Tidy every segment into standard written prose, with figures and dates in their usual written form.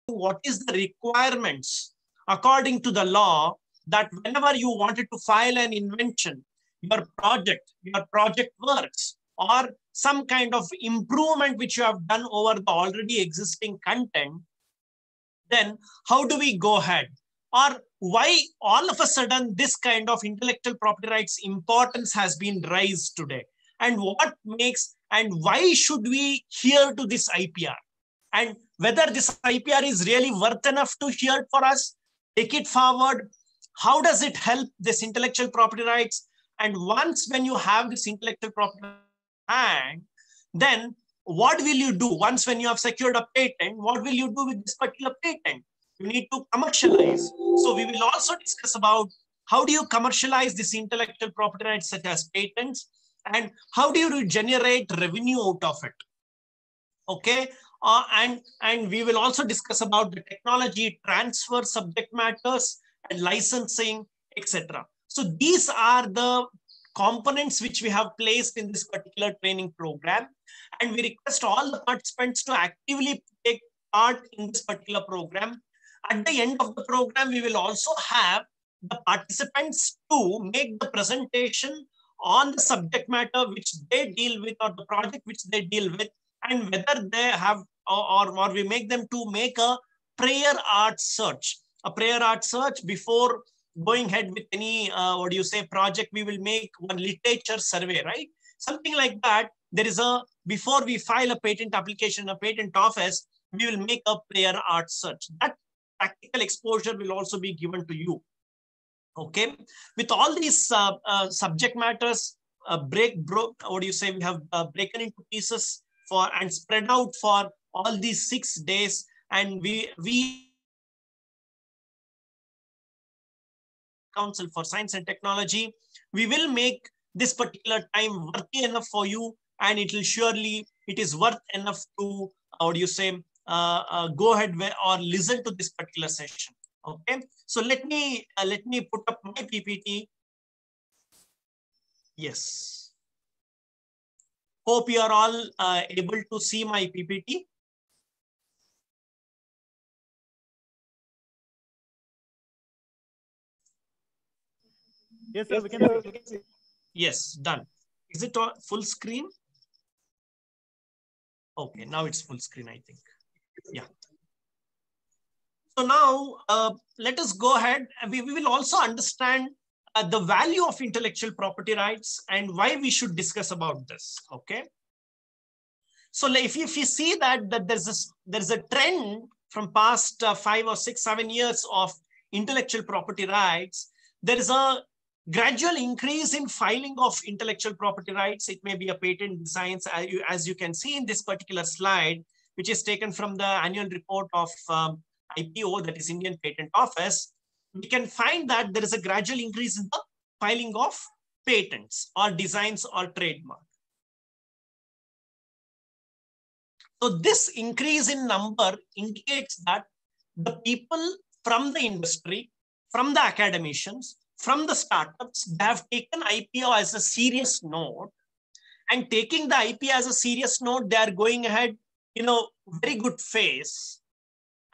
what is the requirements according to the law, that whenever you wanted to file an invention, your project works, or some kind of improvement which you have done over the already existing content, then how do we go ahead? Or why all of a sudden this kind of intellectual property rights importance has been raised today? And what makes, and why should we adhere to this IPR? And whether this IPR is really worth enough to hear for us, take it forward. How does it help this intellectual property rights? And once when you have this intellectual property and then what will you do once when you have secured a patent? What will you do with this particular patent? You need to commercialize. So we will also discuss about how do you commercialize this intellectual property rights such as patents, and how do you generate revenue out of it? Okay. And we will also discuss about the technology transfer, subject matters, and licensing, etc. So these are the components which we have placed in this particular training program. And we request all the participants to actively take part in this particular program. At the end of the program, we will also have the participants to make the presentation on the subject matter which they deal with, or the project which they deal with, and whether they have, or we make them to make a prior art search. A prior art search before going ahead with any, project. We will make one literature survey, right? Something like that. There is a, before we file a patent application, a patent office, we will make a prior art search. That practical exposure will also be given to you. Okay. With all these subject matters, we have broken into pieces for and spread out for all these 6 days. And we Council for Science and Technology, we will make this particular time worthy enough for you, and it will surely, it is worth enough to, go ahead or listen to this particular session. Okay, so let me put up my PPT. Yes. Hope you are all able to see my PPT. Yes, sir, we can see. Yes, done. Is it full screen? Okay, now it's full screen, I think. Yeah. So now let us go ahead. We will also understand the value of intellectual property rights and why we should discuss about this. Okay. So if you see that there's a trend from past 5 or 6, 7 years of intellectual property rights, there is a gradual increase in filing of intellectual property rights. It may be a patent designs, as you can see in this particular slide, which is taken from the annual report of IPO, that is Indian Patent Office. We can find that there is a gradual increase in the filing of patents or designs or trademark. So this increase in number indicates that the people from the industry, from the academicians, from the startups, they have taken IPO as a serious note, and taking the IPO as a serious note, they are going ahead, very good phase.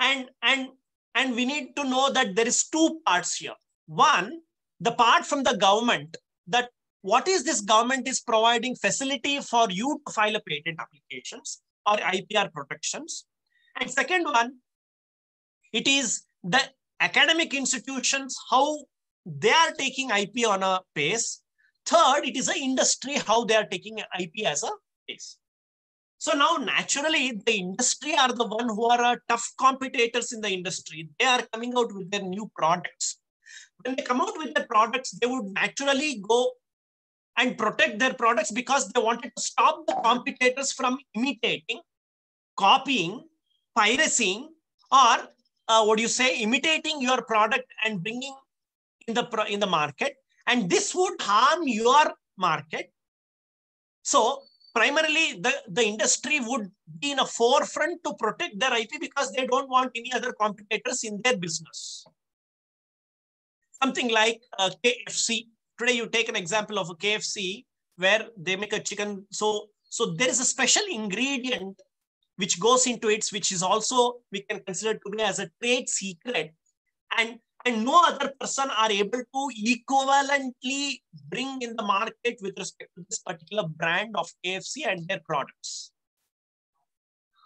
And we need to know that there is 2 parts here. One, the part from the government, that what is this government is providing facility for you to file a patent applications or IPR protections. And second one, it is the academic institutions, how they are taking IP on a pace. Third, it is the industry, how they are taking IP as a pace. So now naturally the industry are the one who are tough competitors in the industry. They are coming out with their new products. When they come out with their products, they would naturally go and protect their products because they wanted to stop the competitors from imitating, copying, piracy, or imitating your product and bringing in the market, and this would harm your market. So primarily the industry would be in a forefront to protect their IP because they don't want any other competitors in their business. Something like KFC. Today you take an example of a KFC where they make a chicken. So there is a special ingredient which goes into it, which is also we can consider today as a trade secret, and no other person are able to equivalently bring in the market with respect to this particular brand of KFC and their products.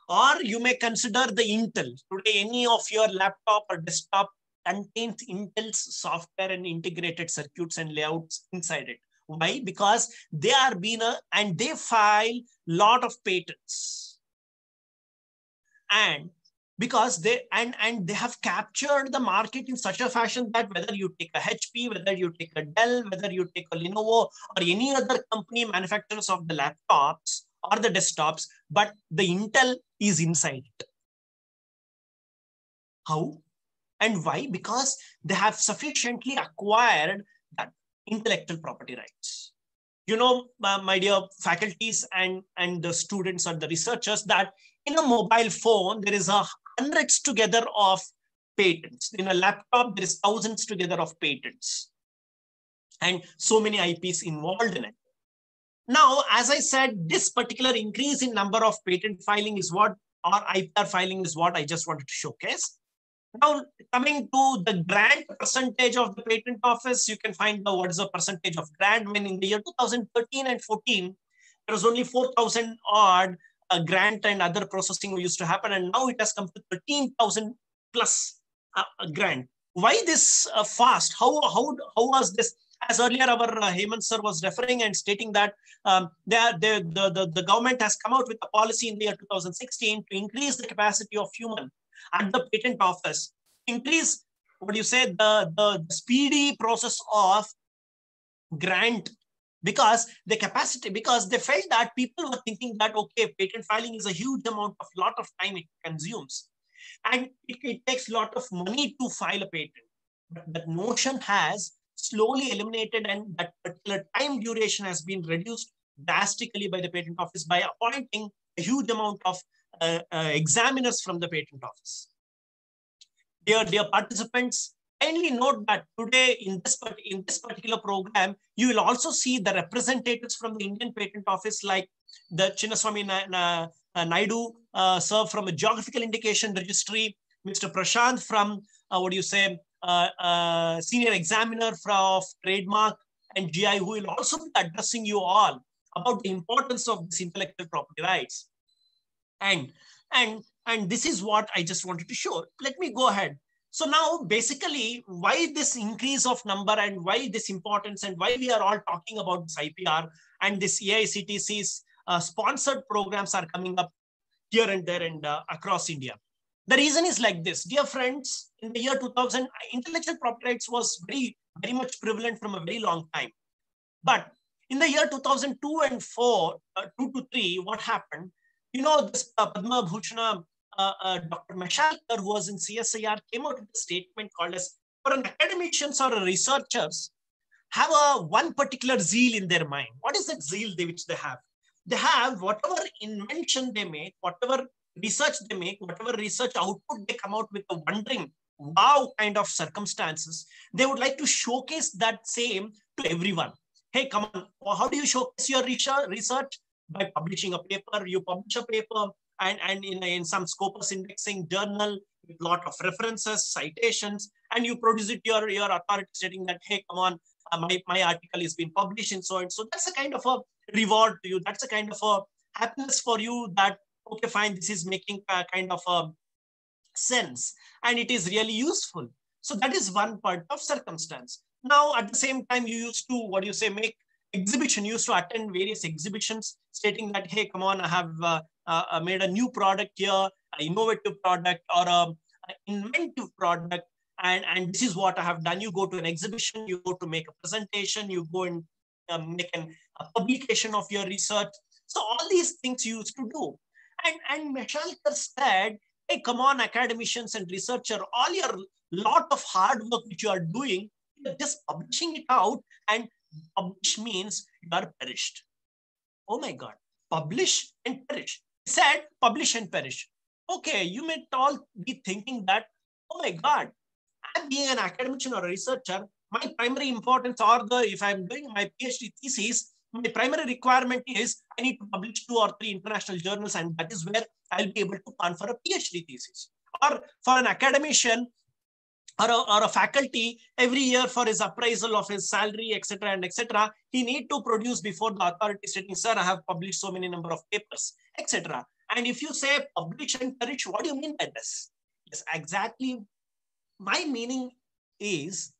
Or you may consider the Intel. Today, any of your laptop or desktop contains Intel's software and integrated circuits and layouts inside it. Why? Because they are being and they file lot of patents. And because they they have captured the market in such a fashion that whether you take a HP, whether you take a Dell, whether you take a Lenovo or any other company manufacturers of the laptops or the desktops, but the Intel is inside it. How and why? Because they have sufficiently acquired that intellectual property rights. You know, my dear faculties and the students or the researchers, that in a mobile phone, there is hundreds together of patents. In a laptop, there is thousands together of patents and so many IPs involved in it. Now, as I said, this particular increase in number of patent filing is what, or IPR filing is what I just wanted to showcase. Now, coming to the grant percentage of the patent office, you can find what is the percentage of grant. When in the year 2013 and 14, there was only 4,000 odd grant and other processing used to happen. And now it has come to 13,000 plus grant. Why this fast? How was this? As earlier, our Hemant sir was referring and stating that the government has come out with a policy in the year 2016 to increase the capacity of human at the patent office, increase, what do you say, the speedy process of grant, because the capacity, because they felt that people were thinking that, okay, patent filing is a huge amount of lot of time it consumes. And it takes a lot of money to file a patent. But that notion has slowly eliminated, and that particular time duration has been reduced drastically by the patent office by appointing a huge amount of examiners from the patent office. Dear participants, kindly note that today in this particular program, you will also see the representatives from the Indian Patent Office, like the Chinnaswamy Naidu, sir from a Geographical Indication Registry, Mr. Prashant from, Senior Examiner of Trademark and GI, who will also be addressing you all about the importance of this intellectual property rights. And this is what I just wanted to show. Let me go ahead. So now, basically, why this increase of number and why this importance and why we are all talking about this IPR and this AICTC's sponsored programs are coming up here and there and across India. The reason is like this, dear friends. In the year 2000, intellectual property rights was very much prevalent from a very long time. But in the year 2002 and 4, 2 to 3, what happened? You know, this Padma Bhushana, Dr. Mashalkar, who was in CSIR, came out with a statement called as, for an academicians or researchers have one particular zeal in their mind. What is that zeal which they have? They have whatever invention they make, whatever research they make, whatever research output they come out with, a wondering, wow kind of circumstances, they would like to showcase that same to everyone. Hey, come on, how do you showcase your research? By publishing a paper. You publish a paper and in some Scopus indexing journal with a lot of references, citations, and you produce it to your authority stating that, hey, come on, my article is being published and so. That's a kind of a reward to you. That's a kind of a happiness for you that, okay, fine, this is making a kind of a sense and it is really useful. So that is one part of circumstance. Now, at the same time, you used to, make exhibition, you used to attend various exhibitions stating that, hey, come on, I have made a new product here, an innovative product or an inventive product. And this is what I have done. You go to an exhibition, you go to make a presentation, you go and make a publication of your research. So all these things you used to do. And Mashalkar said, hey, come on, academicians and researchers, all your lot of hard work which you are doing, you're just publishing it out, and publish means you are perished. Oh my God, publish and perish. He said, publish and perish. Okay, you may all be thinking that, oh my God, I'm being an academician or a researcher, my primary importance, or if I'm doing my PhD thesis, my primary requirement is I need to publish 2 or 3 international journals, and that is where I'll be able to confer a PhD thesis. Or for an academician or a faculty, every year for his appraisal of his salary, etc. and etc., he need to produce before the authority stating, sir, I have published so many number of papers, etc. And if you say publish and perish, what do you mean by this? Yes, exactly. My meaning is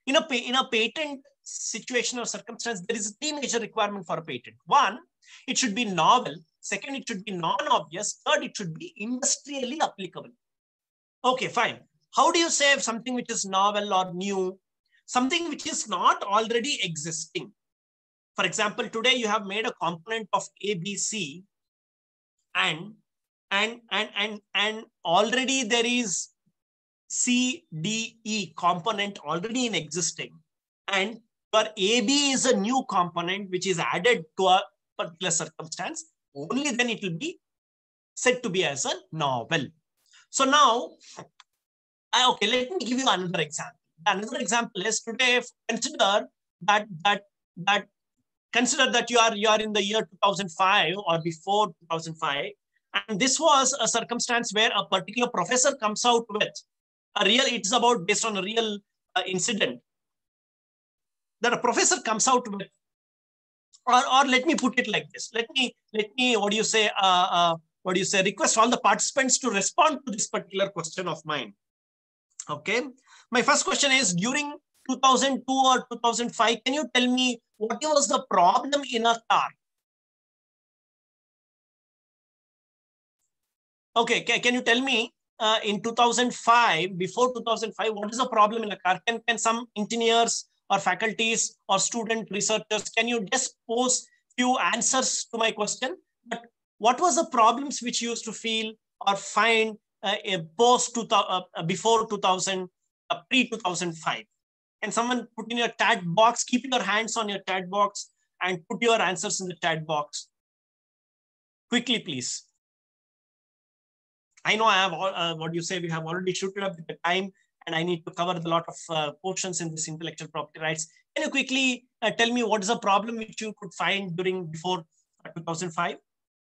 in a patent situation or circumstance, there is 3 major requirements for a patent. 1, it should be novel. 2, it should be non-obvious. 3, it should be industrially applicable. Okay, fine. How do you say something which is novel or new? Something which is not already existing. For example, today you have made a component of ABC, and already there is C, D, E component already in existing, and your AB is a new component which is added to a particular circumstance. Only then it will be said to be as a novel. So now, okay, let me give you another example. Another example is today, consider that you are in the year 2005 or before 2005, and this was a circumstance where a particular professor comes out with a real, it's about based on a real incident that a professor comes out with, or let me put it like this. Let me request all the participants to respond to this particular question of mine. Okay, my first question is, during 2002 or 2005, can you tell me what was the problem in a car? Okay, can you tell me in 2005, before 2005, what is the problem in a car? Can some engineers or faculties or student researchers, can you just pose few answers to my question? But what was the problems which you used to feel or find before 2000, pre-2005? Can someone put in your chat box, keep your hands on your chat box and put your answers in the chat box? Quickly, please. I know I have, we have already shooted up with the time, and I need to cover a lot of portions in this intellectual property rights. Can you quickly tell me what is the problem which you could find before 2005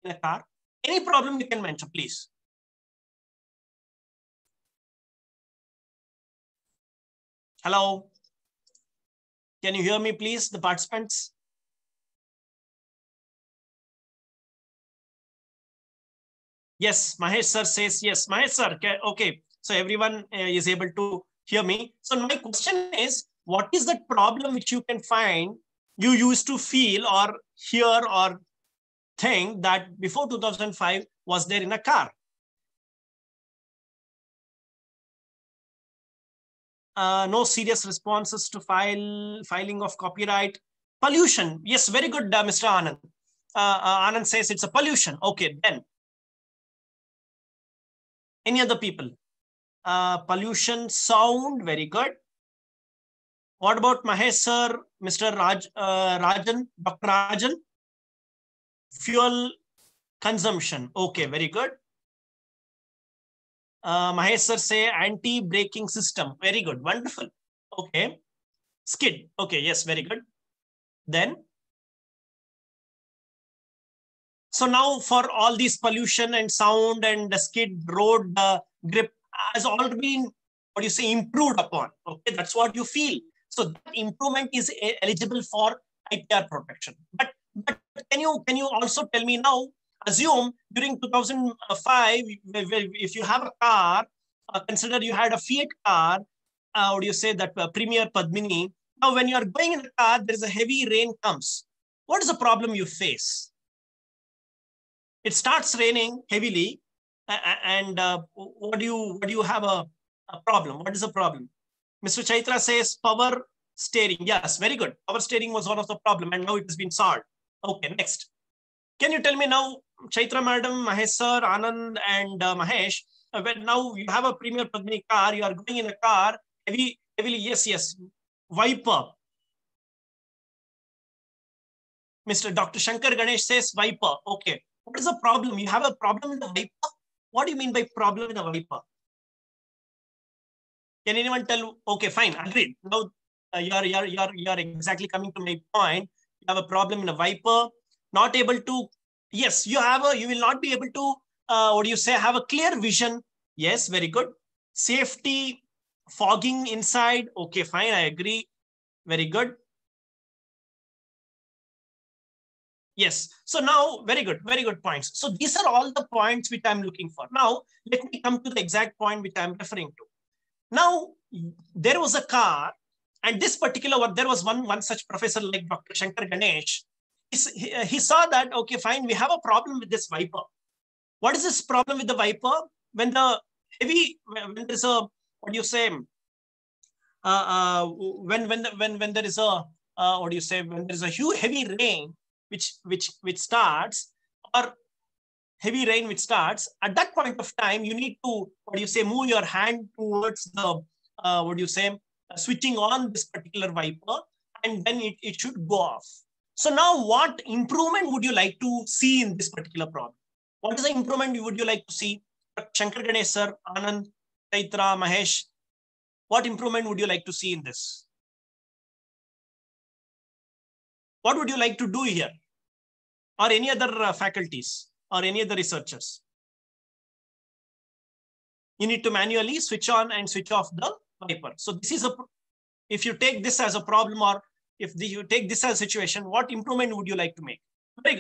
in a car? Any problem you can mention, please. Hello? Can you hear me, please, the participants? Yes, Mahesh sir says yes. Mahesh sir, okay. So everyone is able to hear me. So my question is, what is the problem which you can find, you used to feel or hear or think that before 2005 was there in a car? No serious responses to filing of copyright. Pollution. Yes, very good, Mr. Anand. Anand says it's a pollution. Okay, then. Any other people? Pollution, sound, very good. What about Mahesh sir, Mr. Rajan, Dr. Rajan? Fuel consumption. Okay, very good. Mahesh sir say anti-braking system. Very good, wonderful. Okay. Skid. Okay, yes, very good. Then, so now for all these pollution and sound and the skid, road grip has already been, improved upon. Okay, that's what you feel. So that improvement is eligible for IPR protection. But can you also tell me now, assume during 2005, if you have a car, consider you had a Fiat car, Premier Padmini. Now, when you are going in a car, there is a heavy rain comes. What is the problem you face? It starts raining heavily, and what do you have a problem? What is the problem? Mr. Chaitra says power steering. Yes, very good. Power steering was one of the problem, and now it has been solved. Okay, next. Can you tell me now, Chaitra madam, Mahesh sir, Anand, and Mahesh, when now you have a Premier Padmini car, you are going in a car, heavily, yes, wiper. Mr. Dr. Shankar Ganesh says wiper. Okay. What is the problem? You have a problem with the wiper? What do you mean by problem with the wiper? Can anyone tell? Okay, fine, agreed. Now you are exactly coming to my point. You have a problem in a wiper, not able to, yes, you will not be able to, what do you say, have a clear vision. Yes, very good. Safety, fogging inside. Okay, fine, I agree. Very good. Yes. So now, very good points. So these are all the points which I'm looking for. Now, let me come to the exact point which I'm referring to. Now, there was a car, and this particular one, there was one such professor like Dr. Shankar Ganesh. He saw that, okay, fine, we have a problem with this wiper. What is this problem with the wiper? When there's a, what do you say, when there is a, what do you say, when there is a huge heavy rain, which starts, or heavy rain which starts, at that point of time, you need to, what do you say, move your hand towards the, what do you say, switching on this particular wiper, and then it should go off. So now what improvement would you like to see in this particular problem? What is the improvement would you like to see? Shankar Ganesh sir, Anand, Chaitra, Mahesh, what improvement would you like to see in this? What would you like to do here? Or any other faculties or any other researchers? You need to manually switch on and switch off the wiper. So this is if you take this as a problem, or if you take this as a situation, what improvement would you like to make? Very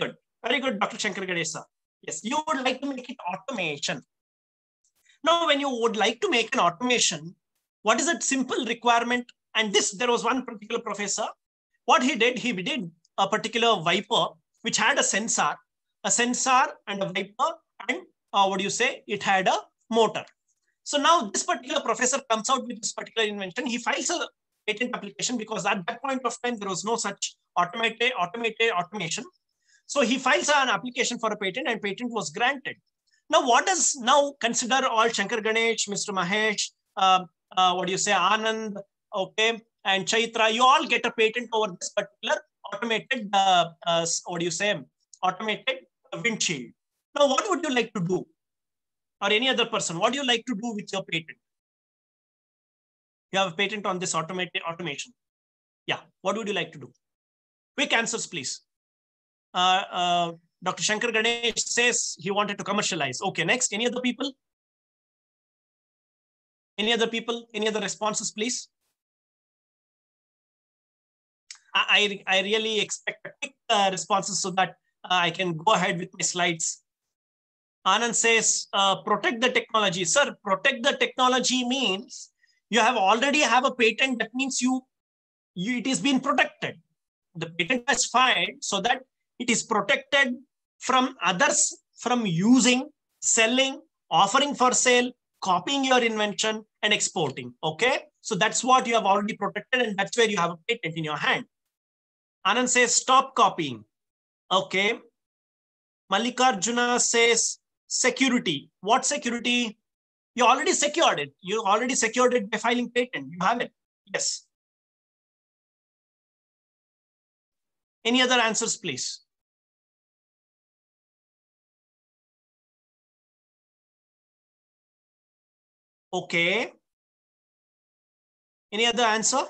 good, Dr. Shankar Ganesh sir. Yes, you would like to make it automation. Now, when you would like to make an automation, what is that simple requirement? And there was one particular professor. What he did a particular wiper which had a sensor and a wiper, and what do you say, it had a motor. So now this particular professor comes out with this particular invention. He files a patent application, because at that point of time, there was no such automated automation. So he files an application for a patent, and patent was granted. Now, what does now consider all Shankar Ganesh, Mr. Mahesh, what do you say, Anand, okay, and Chaitra, you all get a patent over this particular automated, what do you say, automated windshield. Now, what would you like to do? Or any other person, what do you like to do with your patent? You have a patent on this automation. Yeah, what would you like to do? Quick answers, please. Dr. Shankar Ganesh says he wanted to commercialize. Okay, next, any other people? Any other responses, please? I really expect quick responses so that I can go ahead with my slides. Anand says, protect the technology. Sir, protect the technology means you already have a patent. That means it is being protected. The patent is filed so that it is protected from others from using, selling, offering for sale, copying your invention, and exporting. Okay, so that's what you have already protected, and that's where you have a patent in your hand. Anand says, stop copying. Okay. Mallikarjuna says, security. What security? You already secured it. You already secured it by filing patent. You have it. Yes. Any other answers, please? Okay. Any other answer?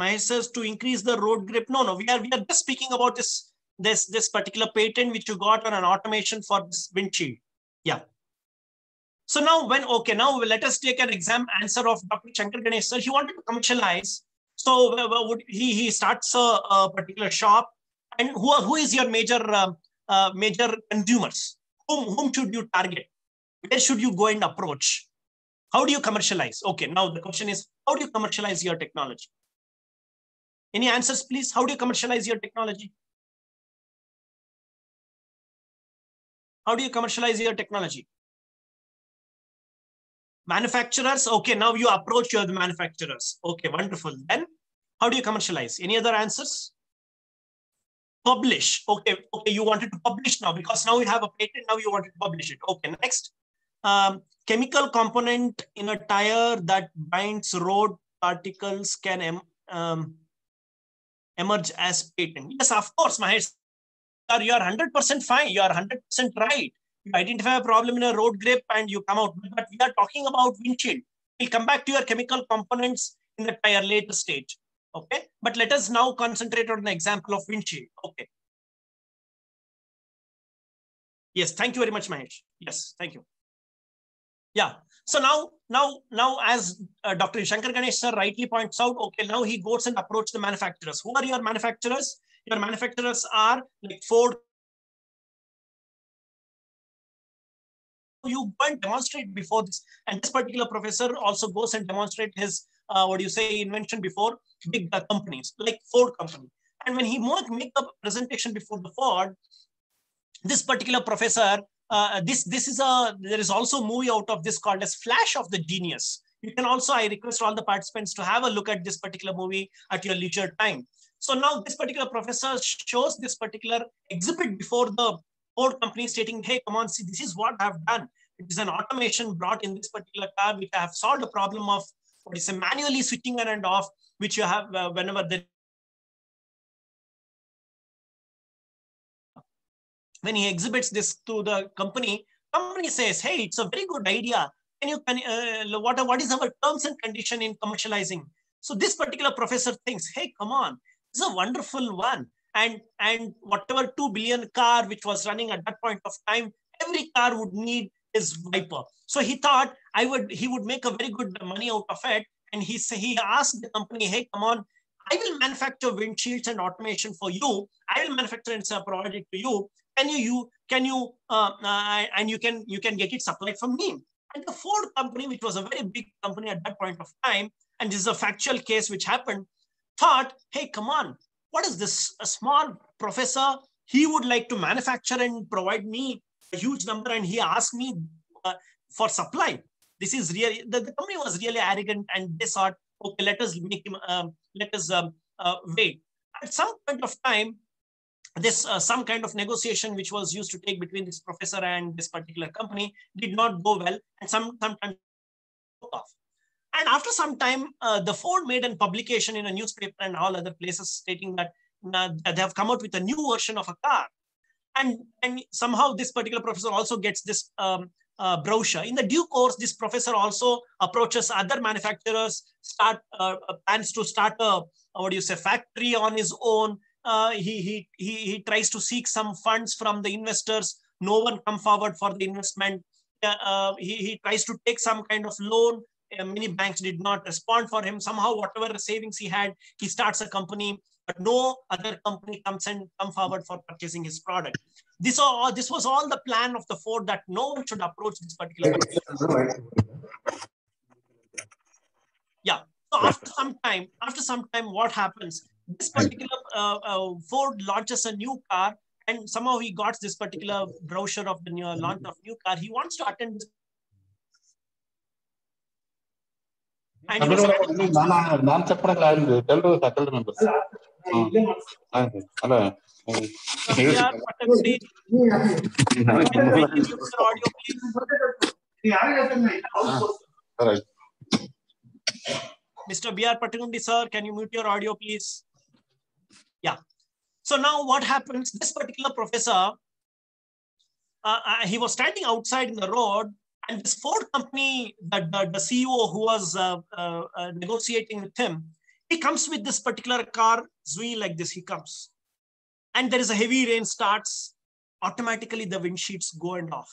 Mahesh says to increase the road grip. No. We are just speaking about this particular patent which you got on an automation for this windshield. Yeah. So now now let us take an answer of Dr. Shankar Ganesh sir. He wanted to commercialize. So he starts a particular shop, and who is your major consumers? Whom should you target? Where should you go and approach? How do you commercialize? Okay, now the question is, how do you commercialize your technology? Any answers, please? How do you commercialize your technology? How do you commercialize your technology? Manufacturers. Okay, now you approach your manufacturers. Okay, wonderful. Then how do you commercialize? Any other answers? Publish. Okay, you wanted to publish now because now you have a patent. Now you wanted to publish it. Okay, next. Chemical component in a tire that binds road particles can emerge as patent. Yes, of course, Mahesh. You are 100% fine. You are 100% right. You identify a problem in a road grip and you come out. But we are talking about windshield. We'll come back to your chemical components in the tire later stage. Okay, but let us now concentrate on the example of windshield. Okay. Yes, thank you very much, Mahesh. Yes, thank you. Yeah. So now, as Dr. Shankar Ganesh sir rightly points out, okay, now he goes and approaches the manufacturers. Who are your manufacturers? Your manufacturers are like Ford. You go and demonstrate before this, and this particular professor also goes and demonstrate his invention before big companies like Ford company. And when he make a presentation before the Ford, this particular professor, there is also a movie out of this called as Flash of the Genius. You can also, I request all the participants to have a look at this particular movie at your leisure time. So now this particular professor shows this particular exhibit before the Ford company stating, hey, come on, see, this is what I've done. It is an automation brought in this particular car, which I have solved the problem of what is a manually switching on and off, which you have whenever the when he exhibits this to the company says, hey, it's a very good idea. What is our terms and condition in commercializing? So this particular professor thinks, hey, come on, this is a wonderful one. And whatever 2 billion car which was running at that point of time, every car would need his wiper. So he thought he would make a very good money out of it. And he asked the company, hey, come on, I will manufacture windshields and automation for you. I will manufacture and provide it to you. And you can get it supplied from me. And the Ford company, which was a very big company at that point of time, and this is a factual case which happened, thought, hey, come on, what is this? A small professor, he would like to manufacture and provide me a huge number, and he asked me for supply. This is really, the company was really arrogant, and they thought, okay, let us make him, wait. At some point of time, this some kind of negotiation which was used to take between this professor and this particular company did not go well, and sometimes off. And after some time, the Ford made a publication in a newspaper and all other places stating that they have come out with a new version of a car. And somehow this particular professor also gets this brochure. In the due course, this professor also approaches other manufacturers, plans to start a factory on his own. He tries to seek some funds from the investors. No one come forward for the investment. He tries to take some kind of loan. Many banks did not respond for him. Somehow, whatever savings he had, he starts a company, but no other company come forward for purchasing his product. This was all the plan of the Ford, that no one should approach this particular company. Yeah. So after some time, what happens? This particular Ford launches a new car, and somehow he got this particular brochure of the launch of new car. He wants to attend this. And he was Mr. B.R. Patagundi, sir, can you mute your audio, please? Yeah. So now what happens? This particular professor, he was standing outside in the road, and this Ford company, the CEO who was negotiating with him, he comes with this particular car, Zui, like this, he comes. And there is a heavy rain starts, automatically the windshields go and off.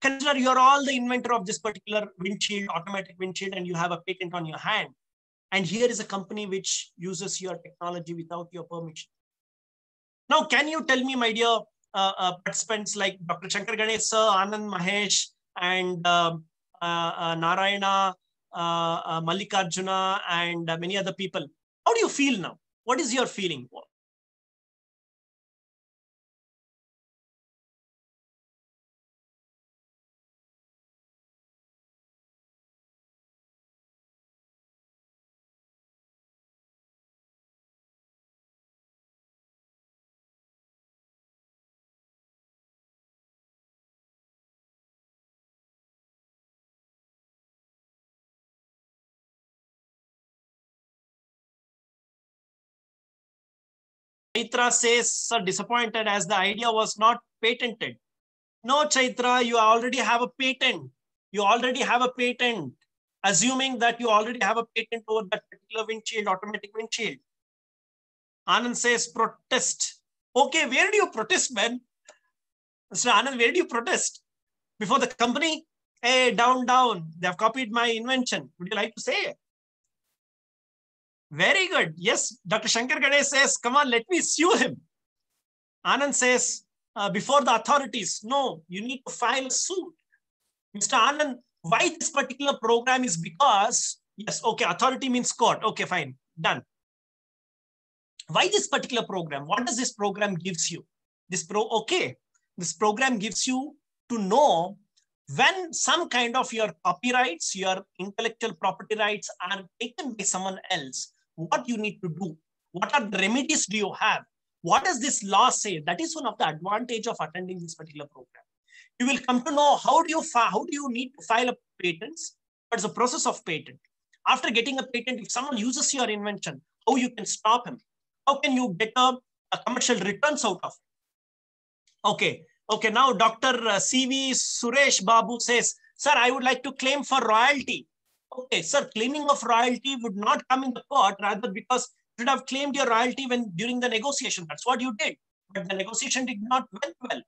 Consider you're all the inventor of this particular windshield, automatic windshield, and you have a patent on your hand. And here is a company which uses your technology without your permission. Now, can you tell me, my dear participants like Dr. Shankar Ganesh, sir, Anand, Mahesh, and Narayana, Mallikarjuna, and many other people, how do you feel now? What is your feeling? Chaitra says, disappointed as the idea was not patented. No, Chaitra, you already have a patent. You already have a patent. assuming that you already have a patent over that particular windshield, automatic windshield. Anand says, protest. Okay, where do you protest, man? Mr. Anand, where do you protest? Before the company? Hey, down, down. They have copied my invention. Would you like to say? Very good. Yes, Dr. Shankar Ganesh says, come on, let me sue him. Anand says, before the authorities, no, you need to file a suit. Mr. Anand, why this particular program is because, yes, okay, authority means court. Okay, fine, done. Why this particular program? What does this program gives you? This program gives you to know when some kind of your copyrights, your intellectual property rights are taken by someone else, what you need to do. What are the remedies do you have? What does this law say? That is one of the advantage of attending this particular program. You will come to know how do you need to file a patent? What's the process of patent? After getting a patent, if someone uses your invention, how you can stop him? How can you get a commercial returns out of it? Okay. Now Dr. CV Suresh Babu says, sir, I would like to claim for royalty. Okay, sir, claiming of royalty would not come in the court, rather because you should have claimed your royalty during the negotiation. That's what you did. But the negotiation did not went well.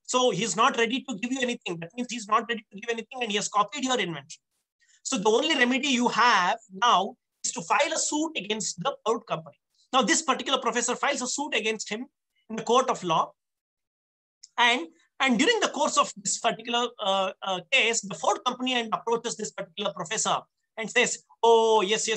So he's not ready to give you anything. That means he's not ready to give anything and he has copied your invention. So the only remedy you have now is to file a suit against the out company. Now this particular professor files a suit against him in the court of law. And during the course of this particular case, the Ford company approaches this particular professor and says, oh, yes,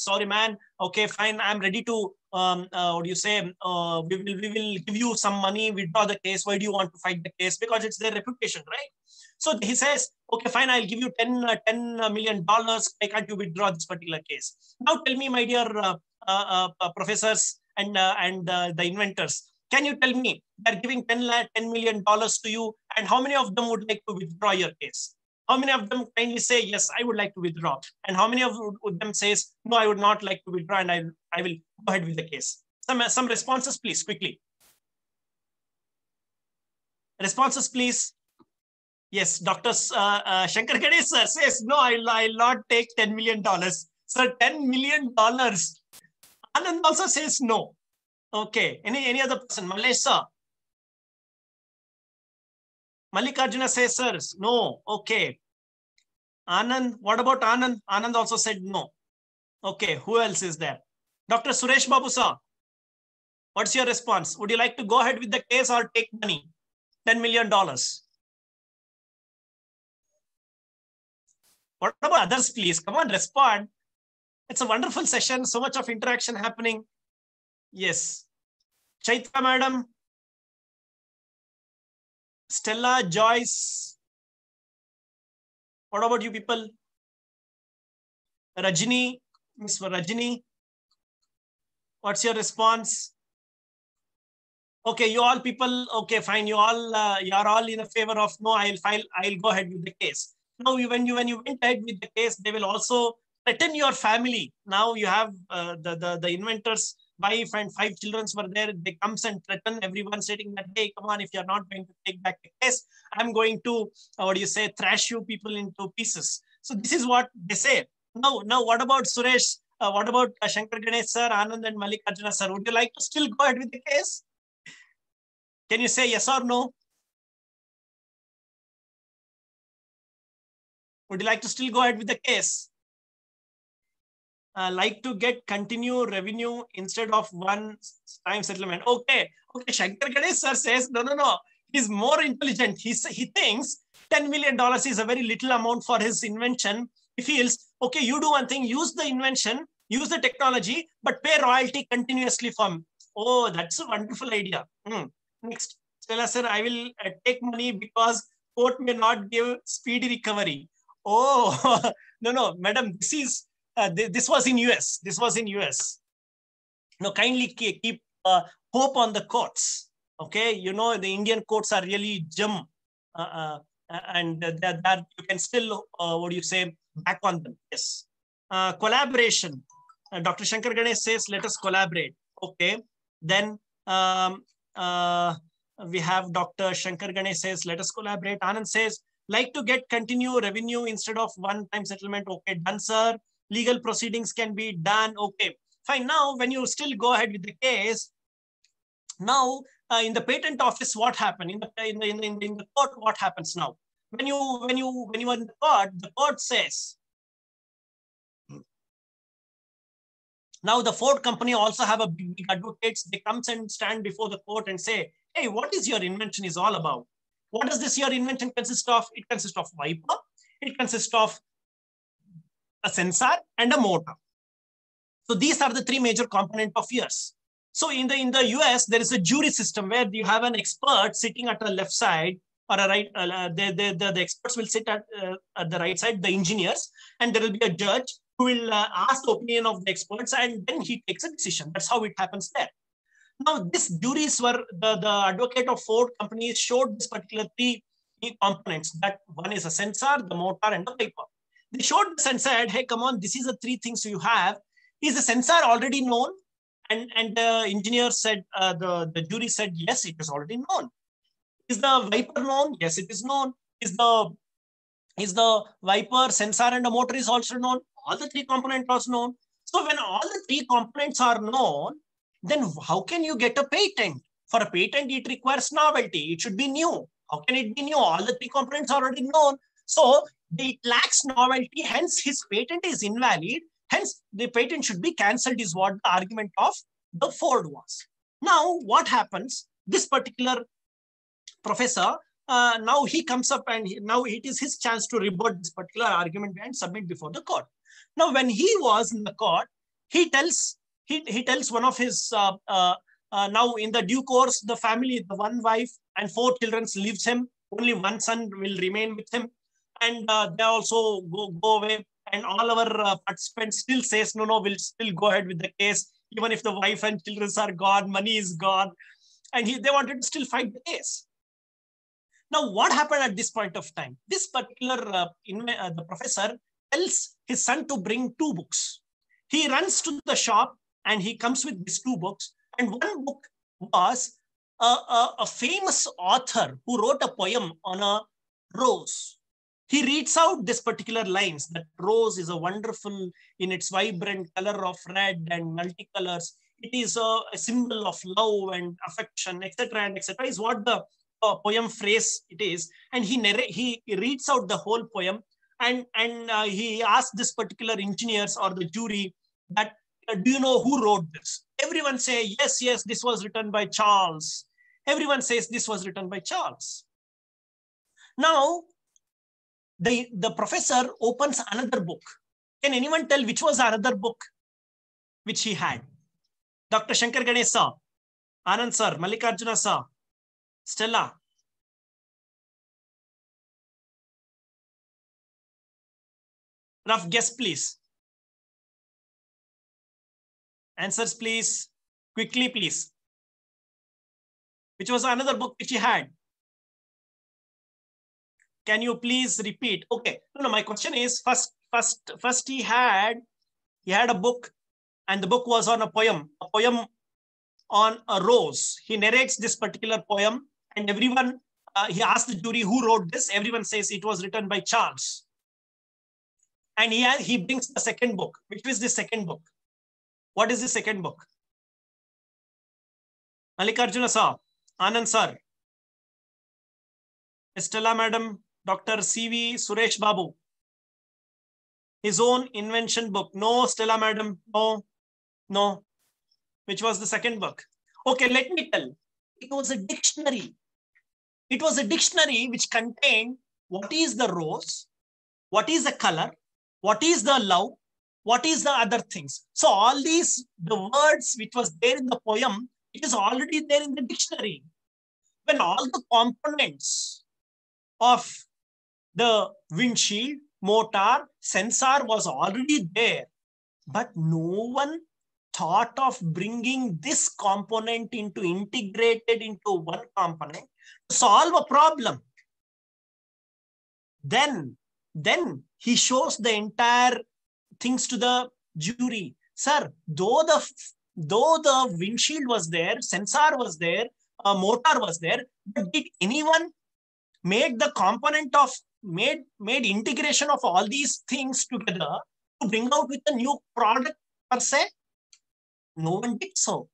sorry, man. Okay, fine. I'm ready to, what do you say? We will give you some money, withdraw the case. Why do you want to fight the case? Because it's their reputation, right? So he says, okay, fine. I'll give you $10 million. Why can't you withdraw this particular case? Now tell me, my dear professors and the inventors, can you tell me they're giving $10 million to you, and how many of them would like to withdraw your case? How many of them kindly say, yes, I would like to withdraw? And how many of them says, no, I would not like to withdraw and I will go ahead with the case? Some responses, please, quickly. Responses, please. Yes, Dr. Shankar Ganesh sir says, no, I'll not take $10 million. Sir, $10 million. Anand also says no. Okay, any other person? Malesh sir. Mallikarjuna says, sir, no. Okay. Anand, what about Anand? Anand also said no. Okay, who else is there? Dr. Suresh Babu sir, what's your response? Would you like to go ahead with the case or take money? $10 million. What about others, please? Come on, respond. It's a wonderful session. So much of interaction happening. Yes. Chaitra madam. Stella, Joyce. What about you people? Rajini, Miss Rajini. What's your response? Okay, you all people, okay, fine. You all, you're all in a favor of no, I'll go ahead with the case. Now, when you went ahead with the case, they will also threaten your family. Now you have the inventor's wife and 5 children were there. They comes and threaten everyone, stating that, hey, come on, if you're not going to take back the case, I'm going to, what do you say, thrash you people into pieces. So this is what they say. Now, what about Suresh? What about Shankar Ganesh sir, Anand and Mallikarjuna sir? Would you like to still go ahead with the case? Can you say yes or no? Would you like to still go ahead with the case? Like to get continue revenue instead of one time settlement. Okay. Shankar Ganesh sir says, no. He's more intelligent. He thinks $10 million is a very little amount for his invention. He feels, okay, you do one thing, use the invention, use the technology, but pay royalty continuously from. Oh, that's a wonderful idea. Next, Stella sir, I will take money because court may not give speedy recovery. Oh, no, madam, this was in US. This was in US. No, kindly keep hope on the courts. Okay, you know, the Indian courts are really gem, and that you can still, what do you say, back on them. Yes. Collaboration. Dr. Shankar Ganesh says, let us collaborate. Okay. Then we have Dr. Shankar Ganesh says, let us collaborate. Anand says, Like to get continue revenue instead of one-time settlement. Okay, done, sir. Legal proceedings can be done. Okay, fine. Now, when you still go ahead with the case, now in the patent office, what happened in the court? What happens now? When you are in the court says. Now the Ford company also have a big advocates. They come and stand before the court and say, hey, what is your invention is all about? What does this your invention consist of? It consists of wiper. It consists of a sensor and a motor. So these are the three major components of yours. So in the US, there is a jury system where you have an expert sitting at the left side or a right. The experts will sit at the right side, the engineers, and there will be a judge who will ask the opinion of the experts, and then he takes a decision. That's how it happens there. Now, these juries were the advocate of Ford companies showed this particular three components. That one is a sensor, the motor, and the wiper. They showed this and said, hey, come on, this is the three things you have. Is the sensor already known? And the engineer said, the jury said, yes, it is already known. Is the wiper known? Yes, it is known. Is the wiper, sensor, and the motor is also known? All the three components are known. So when all the three components are known, then how can you get a patent? For a patent, it requires novelty. It should be new. How can it be new? All the three components are already known. So it lacks novelty. Hence, his patent is invalid. Hence, the patent should be cancelled is what the argument of the Ford was. Now, what happens? This particular professor, now he comes up and now it is his chance to rebut this particular argument and submit before the court. Now, when he was in the court, he tells one of his, now in the due course, the family, the one wife and 4 children leaves him. Only one son will remain with him. And they also go away. And all our participants still says, no, we'll still go ahead with the case. Even if the wife and children are gone, money is gone. And they wanted to still fight the case. Now, what happened at this point of time? This particular the professor tells his son to bring 2 books. He runs to the shop and he comes with these 2 books. And one book was a famous author who wrote a poem on a rose. He reads out this particular lines that rose is a wonderful in its vibrant color of red and multicolors. It is a symbol of love and affection, etc. and etc. is what the poem phrase it is. And he reads out the whole poem and he asks this particular engineers or the jury that, do you know who wrote this? Everyone say, yes, this was written by Charles. Everyone says this was written by Charles. Now, the professor opens another book. Can anyone tell which was another book which he had? Dr. Shankar Ganesh sir, Anand sir, Mallikarjuna sir, Stella. Rough guess, please. Answers, please. Quickly, please. Which was another book which he had? Can you please repeat? Okay. No, my question is first he had a book, and the book was on a poem on a rose. He narrates this particular poem, and everyone, he asked the jury who wrote this. Everyone says it was written by Charles. And he brings the second book. Which is the second book? What is the second book? Mallikarjuna sir, Anand sir, Stella madam, Dr. C.V. Suresh Babu. His own invention book. No, Stella madam, no. Which was the second book? Okay, let me tell. It was a dictionary. It was a dictionary which contained what is the rose, what is the color, what is the love, what is the other things. So all these, the words which was there in the poem, it is already there in the dictionary. When all the components of the windshield, motor, sensor was already there, but no one thought of bringing this component integrated into one component to solve a problem. Then he shows the entire things to the jury. Sir, though the windshield was there, sensor was there, a motor was there, but did anyone make the component of made integration of all these things together to bring out with a new product per se? No one did so.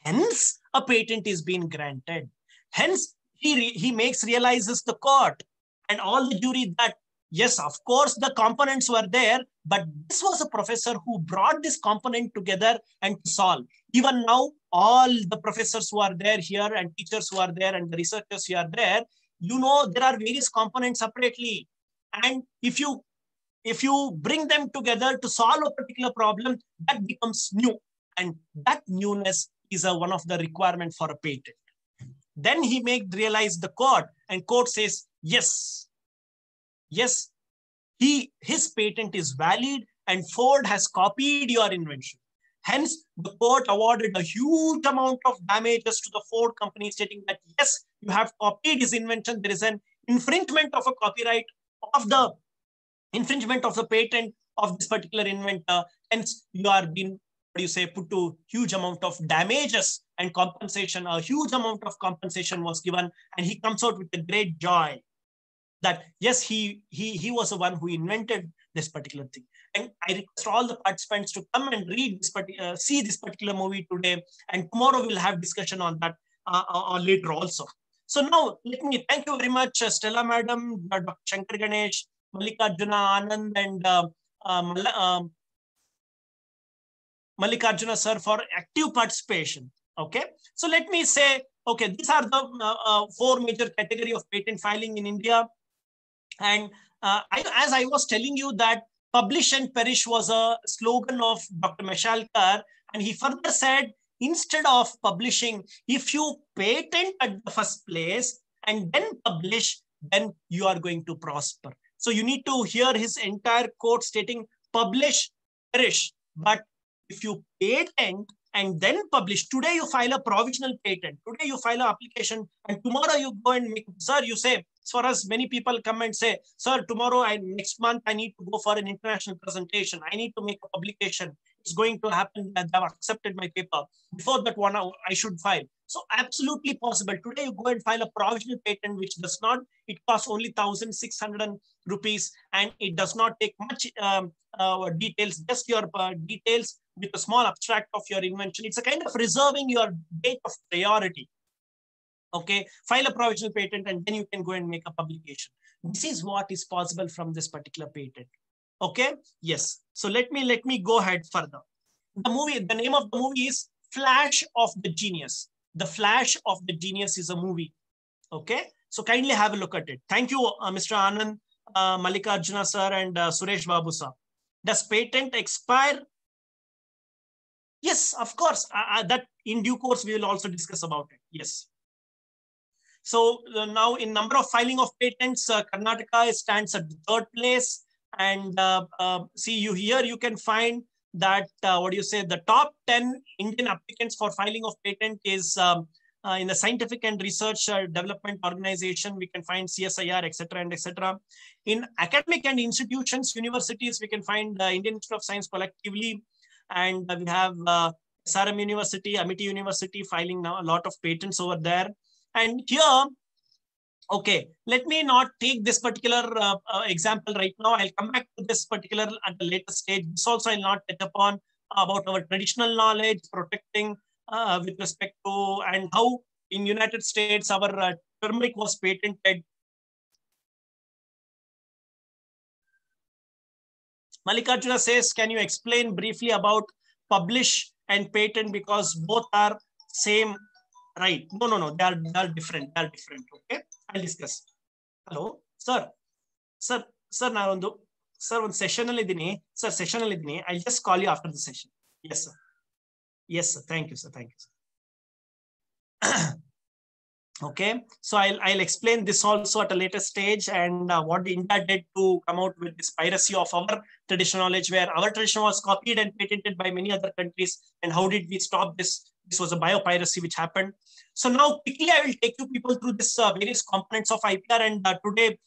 Hence, a patent is being granted. Hence, he realizes the court and all the jury that, yes, of course, the components were there, but this was a professor who brought this component together and to solve. Even now, all the professors who are there here and teachers who are there and the researchers who are there, you know, there are various components separately. And if you bring them together to solve a particular problem, that becomes new. And that newness is one of the requirements for a patent. Then he realize the court, and court says, yes, his patent is valid and Ford has copied your invention. Hence, the court awarded a huge amount of damages to the Ford company, stating that, yes, you have copied his invention. There is an infringement of a copyright of the infringement of the patent of this particular inventor. Hence, you are being, put to huge amount of damages and compensation. A huge amount of compensation was given, and he comes out with a great joy that, yes, he was the one who invented this particular thing. And I request all the participants to come and read this see this particular movie today, and tomorrow we'll have discussion on that or later also. So now let me thank you very much, Stella Madam, Dr. Shankar Ganesh, Mallikarjuna Anand, and Mallikarjuna sir for active participation. Okay, so let me say, okay, these are the 4 major category of patent filing in India. And as I was telling you that publish and perish was a slogan of Dr. Mashalkar, and he further said, instead of publishing, if you patent at the first place and then publish, then you are going to prosper. So you need to hear his entire quote stating publish, perish. But if you patent and then publish, today you file a provisional patent, today you file an application, and tomorrow you go and make, sir, you say, for us, many people come and say, sir, tomorrow, next month, I need to go for an international presentation. I need to make a publication. It's going to happen that I've accepted my paper. Before that one, I should file. So absolutely possible. Today, you go and file a provisional patent, which does not, it costs only 1,600 rupees, and it does not take much details, just your details with a small abstract of your invention. It's a kind of reserving your date of priority. Okay, file a provisional patent, and then you can go and make a publication. This is what is possible from this particular patent. Okay, yes. So let me go ahead further. The name of the movie is Flash of the Genius. The Flash of the Genius is a movie. Okay, so kindly have a look at it. Thank you, Mr. Anand, Mallikarjuna sir, and Suresh Babu sir. Does patent expire? Yes, of course. That in due course we will also discuss about it. Yes. So now in number of filing of patents, Karnataka stands at the 3rd place. And see, here you can find that, the top 10 Indian applicants for filing of patent is in the Scientific and Research Development Organization. We can find CSIR, etc. and etc. In academic and institutions, universities, we can find Indian Institute of Science collectively. And we have SRM University, Amity University filing now a lot of patents over there. And here, okay, let me not take this particular example right now. I'll come back to this particular at the later stage. This also I'll not touch upon about our traditional knowledge, protecting with respect to, and how in United States our turmeric was patented. Mallikarjuna says, can you explain briefly about publish and patent, because both are same, right? No, they are different. They are different. Okay, I'll discuss. Hello, sir. Now one session alidini. Sir, session alidini. I'll just call you after the session. Yes, sir. Yes, sir. Thank you, sir. Thank you, sir. Okay, so I'll explain this also at a later stage, and what India did to come out with this piracy of our traditional knowledge, where our tradition was copied and patented by many other countries, and how did we stop this? This was a biopiracy which happened. So now quickly I will take you people through this various components of IPR, and today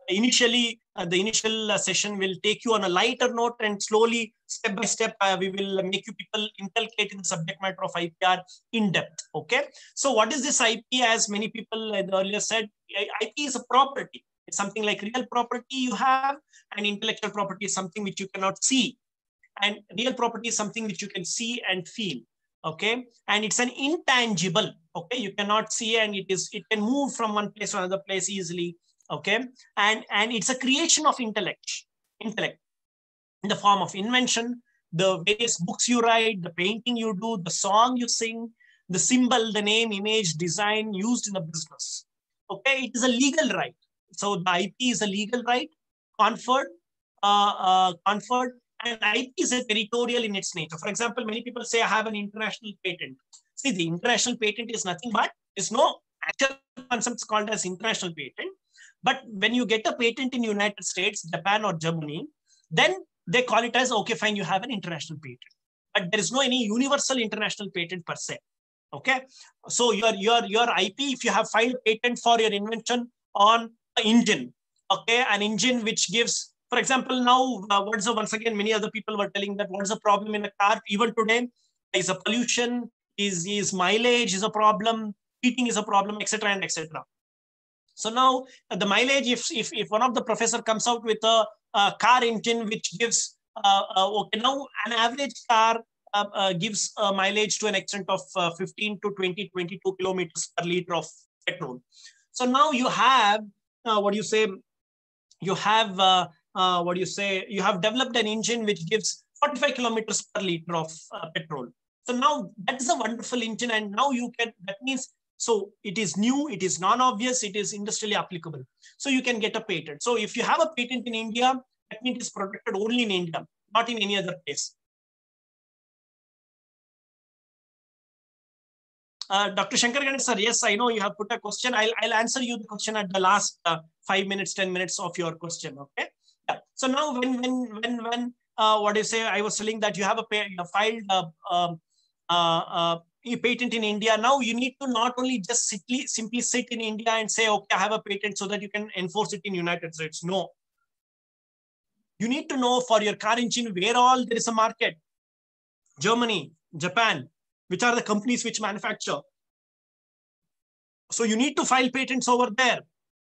initially the initial session will take you on a lighter note, and slowly step by step we will make you people inculcate in the subject matter of IPR in depth. Okay, so what is this IP? As many people earlier said, IP is a property. It's something like real property you have, and intellectual property is something which you cannot see. And real property is something which you can see and feel. Okay, and it's an intangible. Okay, you cannot see, and it can move from one place to another place easily. Okay, and it's a creation of intellect in the form of invention, the various books you write, the painting you do, the song you sing, the symbol, the name, image, design used in the business. Okay, it is a legal right. So the IP is a legal right, conferred, conferred, and IP is a territorial in its nature. For example, many people say I have an international patent. See, the international patent is nothing but there's no actual concepts called as international patent. But when you get a patent in United States, Japan, or Germany, then they call it as, okay, fine, you have an international patent. But there is no any universal international patent per se. Okay, so your IP, if you have filed a patent for your invention on an engine, okay, an engine which gives, for example, now once again, many other people were telling that what's the problem in a car even today is a pollution, is mileage is a problem, heating is a problem, etc. and etc. So now the mileage, if one of the professor comes out with a car engine which gives okay, now an average car gives mileage to an extent of 15 to 22 kilometers per liter of petrol. So now you have what do you say? You have what do you say? You have developed an engine which gives 45 kilometers per liter of petrol. So now that is a wonderful engine, and now you can. That means so it is new, it is non-obvious, it is industrially applicable. So you can get a patent. So if you have a patent in India, that means it is protected only in India, not in any other place. Dr. Shankar Ganesh sir, yes, I know you have put a question. I'll answer you the question at the last 5 minutes, 10 minutes of your question. Okay. Yeah. So now when what do you say? I was telling that you have you filed a patent in India. Now you need to not only just simply sit in India and say, okay, I have a patent so that you can enforce it in United States. No. You need to know for your car engine where all there is a market. Germany, Japan, which are the companies which manufacture. So you need to file patents over there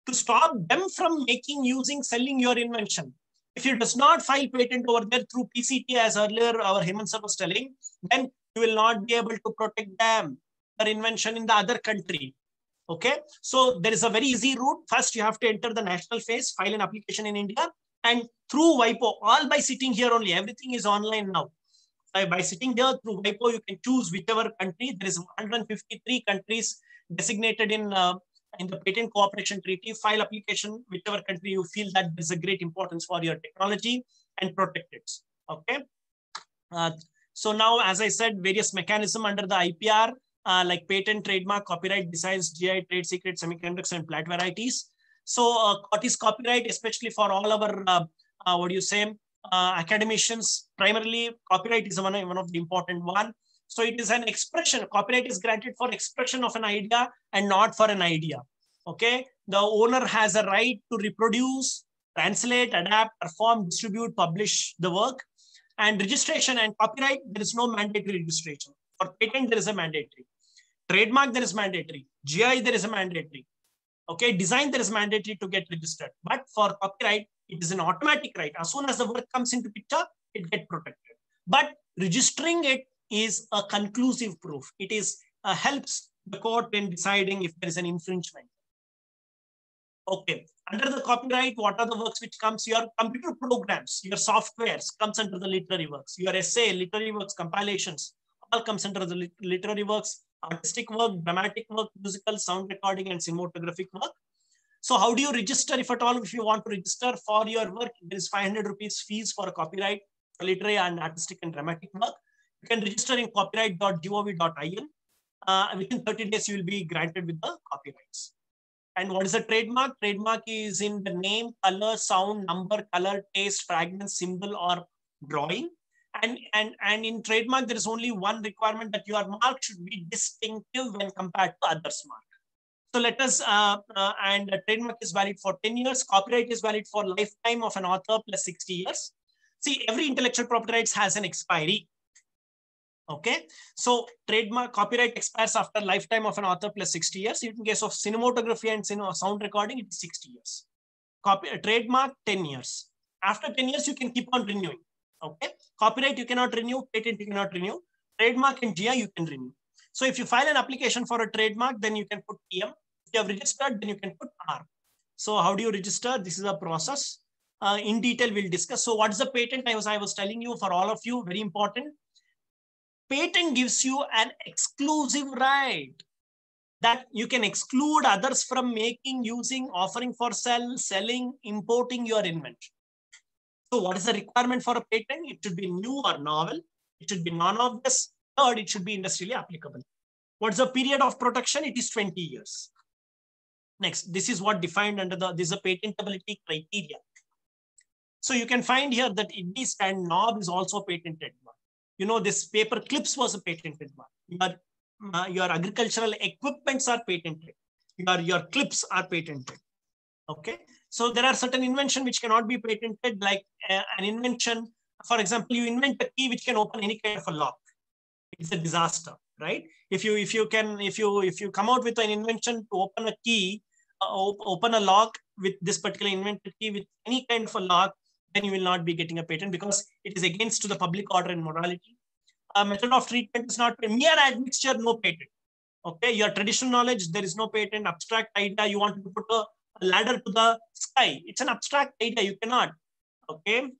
to stop them from using, selling your invention. If you does not file patent over there through PCT, as earlier our Hemant sir was telling, then you will not be able to protect them, their invention in the other country. Okay, so there is a very easy route. First, you have to enter the national phase, file an application in India, and through WIPO, all by sitting here only. Everything is online now. By sitting here through WIPO, you can choose whichever country. There is 153 countries designated in the Patent Cooperation Treaty. File application, whichever country you feel that there is a great importance for your technology, and protect it. Okay. So now, as I said, various mechanism under the IPR, like patent, trademark, copyright, designs, GI, trade secret, semiconductors, and plant varieties. So what is copyright, especially for all our, what do you say, academicians? Primarily, copyright is one of the important one. So it is an expression. Copyright is granted for expression of an idea and not for an idea. Okay. The owner has a right to reproduce, translate, adapt, perform, distribute, publish the work. And registration and copyright, there is no mandatory registration. For patent, there is a mandatory. Trademark, there is mandatory. GI, there is a mandatory. Okay, design, there is mandatory to get registered. But for copyright, it is an automatic right. As soon as the work comes into picture, it gets protected. But registering it is a conclusive proof. It is helps the court in deciding if there is an infringement. Okay, under the copyright, what are the works which comes? Your computer programs, your softwares comes under the literary works. Your essay, literary works, compilations, all comes under the literary works, artistic work, dramatic work, musical, sound recording, and cinematographic work. So how do you register, if at all, if you want to register for your work? There is 500 rupees fees for a copyright, for literary and artistic and dramatic work. You can register in copyright.gov.in. Within 30 days, you will be granted with the copyrights. And what is a trademark? Trademark is in the name, color, sound, number, color, taste, fragrance, symbol, or drawing. And in trademark, there is only one requirement, that your mark should be distinctive when compared to others' mark. So let us, and a trademark is valid for 10 years. Copyright is valid for lifetime of an author plus 60 years. See, every intellectual property rights has an expiry. Okay, so trademark copyright expires after lifetime of an author plus 60 years. In case of cinematography and sound recording, it is 60 years. trademark 10 years. After 10 years, you can keep on renewing. Okay. Copyright, you cannot renew. Patent, you cannot renew. Trademark and GI, you can renew. So if you file an application for a trademark, then you can put TM. If you have registered, then you can put R. So how do you register? This is a process. In detail, we'll discuss. So what is the patent? I was telling you for all of you, very important. Patent gives you an exclusive right that you can exclude others from making, using, offering for sale, selling, importing your invention. So what is the requirement for a patent? It should be new or novel. It should be non-obvious. Third, it should be industrially applicable. What's the period of protection? It is 20 years. Next, this is what defined under this is a patentability criteria. So you can find here that idli stand knob is also patented one. You know, this paper clips was a patented one. Your agricultural equipments are patented. Your clips are patented. Okay. So there are certain inventions which cannot be patented, like an invention. For example, you invent a key which can open any kind of a lock. It's a disaster, right? If you come out with an invention to open a key, open a lock with this particular invented key with any kind of a lock, then you will not be getting a patent because it is against the public order and morality. Method of treatment is not mere admixture, no patent. Okay, your traditional knowledge, there is no patent. Abstract idea, you want to put a ladder to the sky. It's an abstract idea, you cannot. Okay.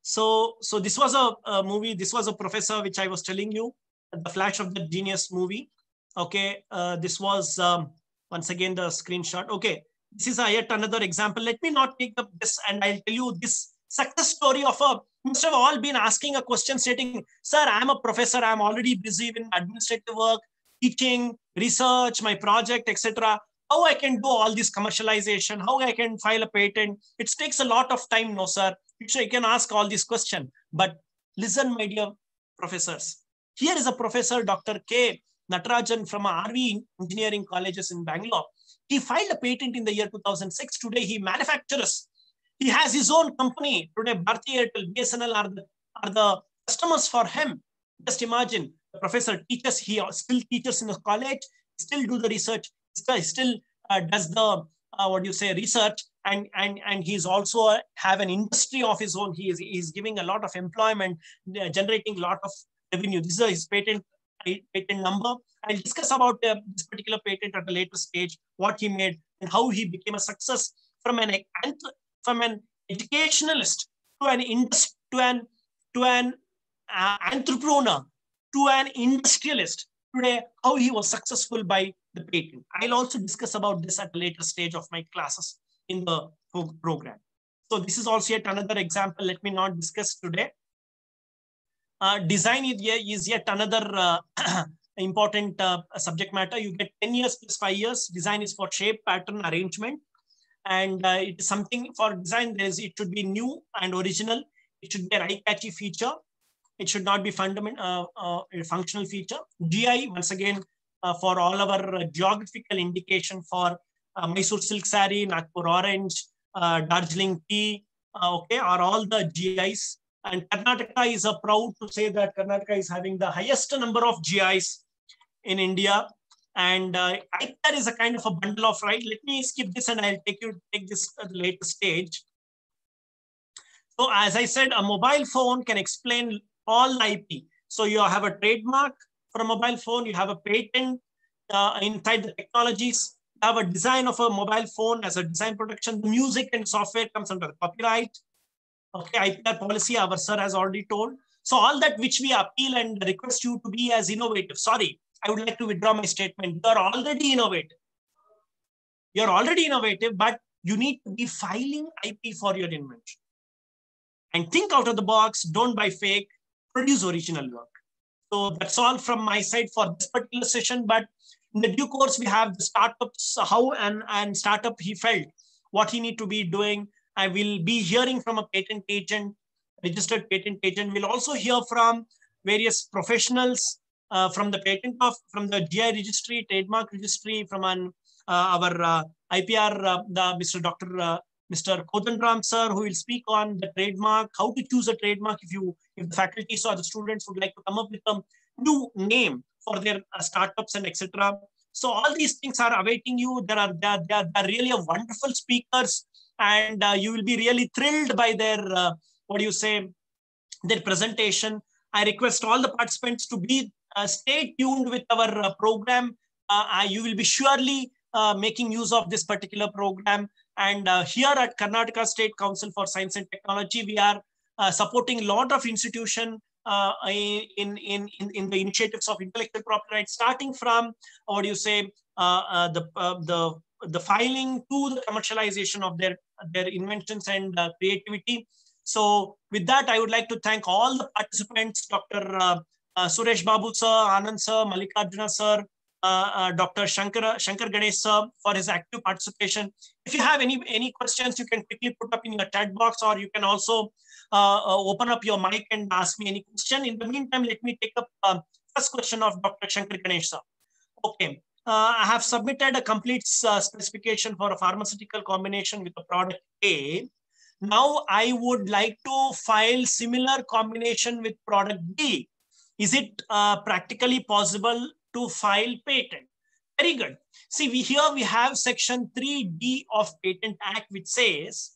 So this was a movie. This was a professor, which I was telling you, the Flash of the Genius movie. Okay, this was once again the screenshot. Okay, this is yet another example. Let me not take up this, and I'll tell you this success story of a. Must have all been asking a question stating, "Sir, I'm a professor. I'm already busy in administrative work, teaching, research, my project, etc. How I can do all this commercialization? How I can file a patent? It takes a lot of time, no, sir." I can ask all these questions, but listen, my dear professors. Here is a professor, Dr. K. Natarajan from RV Engineering Colleges in Bangalore. He filed a patent in the year 2006. Today, he manufactures. He has his own company. Today, Bharti Airtel, BSNL are the customers for him. Just imagine, the professor teaches, he still teaches in the college, still do the research, still does the, research, and he's also have an industry of his own. He is giving a lot of employment, generating a lot of revenue. This is his patent number. I'll discuss about this particular patent at a later stage, what he made and how he became a success from an educationalist to an entrepreneur to an industrialist. Today, how he was successful by the patent. I'll also discuss about this at a later stage of my classes in the program. So this is also yet another example. Let me not discuss today. Design is yet another important subject matter. You get 10 years plus 5 years. Design is for shape, pattern, arrangement. And it is something for design. It should be new and original. It should be an eye-catchy feature. It should not be a functional feature. GI, once again, for all our geographical indication for Mysore silk saree, Nagpur orange, Darjeeling tea, okay, are all the GIs. And Karnataka is proud to say that Karnataka is having the highest number of GIs in India. And IPR is a kind of a bundle of rights. Let me skip this and I'll take this at the later stage. So as I said, a mobile phone can explain all IP. So you have a trademark for a mobile phone, you have a patent inside the technologies, you have a design of a mobile phone as a design protection. The music and software comes under the copyright. Okay, IPR policy, our sir has already told. So all that which we appeal and request you to be as innovative. Sorry, I would like to withdraw my statement. You are already innovative. You are already innovative, but you need to be filing IP for your invention. And think out of the box, don't buy fake, produce original work. So that's all from my side for this particular session. But in the due course, we have the startups, how and startup he felt, what he need to be doing. I will be hearing from a patent agent, registered patent agent. We'll also hear from various professionals from the GI registry, trademark registry, from our IPR, Mr. Kodandram sir, who will speak on the trademark, how to choose a trademark if the faculties or the students would like to come up with a new name for their startups and etc. So all these things are awaiting you. They are really a wonderful speakers, and you will be really thrilled by their their presentation. I request all the participants to be stay tuned with our program. You will be surely making use of this particular program. And here at Karnataka State Council for Science and Technology, we are supporting a lot of institutions in the initiatives of intellectual property rights, starting from the filing to the commercialization of their inventions and creativity. So with that, I would like to thank all the participants, Dr. Suresh Babu sir, Anand sir, Mallikarjuna sir, Dr. Shankar Ganesh sir for his active participation. If you have any questions, you can quickly put up in your chat box, or you can also open up your mic and ask me any question. In the meantime, let me take up first question of Dr. Shankar Ganesh sir. Okay. I have submitted a complete specification for a pharmaceutical combination with the product A. Now I would like to file similar combination with product B. Is it practically possible to file patent? Very good. See, here we have section 3D of Patent Act, which says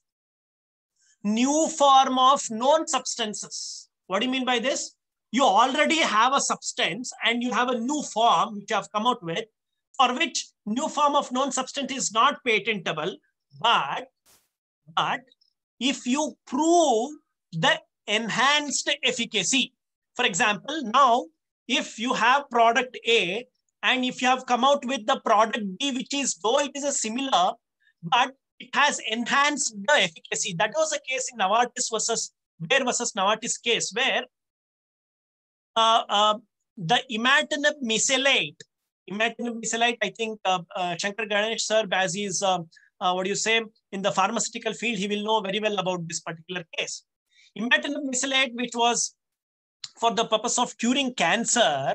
new form of known substances. What do you mean by this? You already have a substance and you have a new form which you have come out with, for which new form of known substance is not patentable, but if you prove the enhanced efficacy. For example, now, if you have product A and if you have come out with the product B, which is, though it is a similar, but it has enhanced the efficacy. That was the case in Novartis versus Bayer versus Novartis case, where the imatinib mesylate, I think Shankar Ganesh sir, as he is in the pharmaceutical field, he will know very well about this particular case. Imatinib mesylate, which was for the purpose of curing cancer,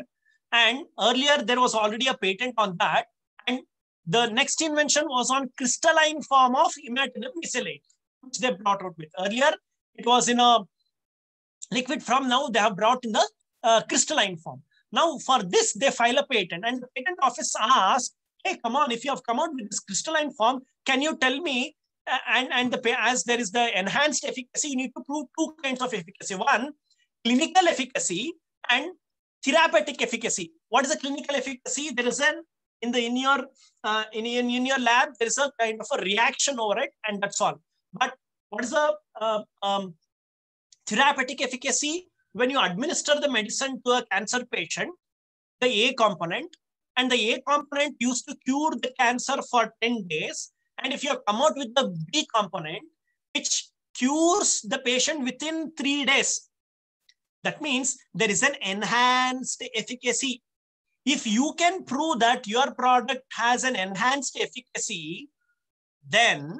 and earlier there was already a patent on that, and the next invention was on crystalline form of imatinib mesylate, which they brought out with. Earlier it was in a liquid form, now they have brought in the crystalline form. Now for this they file a patent, and the patent office asks, hey, come on, if you have come out with this crystalline form, can you tell me, as there is the enhanced efficacy, you need to prove two kinds of efficacy. One, clinical efficacy and therapeutic efficacy. What is a clinical efficacy? There is in your lab, there is a kind of a reaction over it, and that's all. But what is a therapeutic efficacy? When you administer the medicine to a cancer patient, the A component, and the A component used to cure the cancer for 10 days. And if you have come out with the B component, which cures the patient within 3 days, that means there is an enhanced efficacy. If you can prove that your product has an enhanced efficacy, then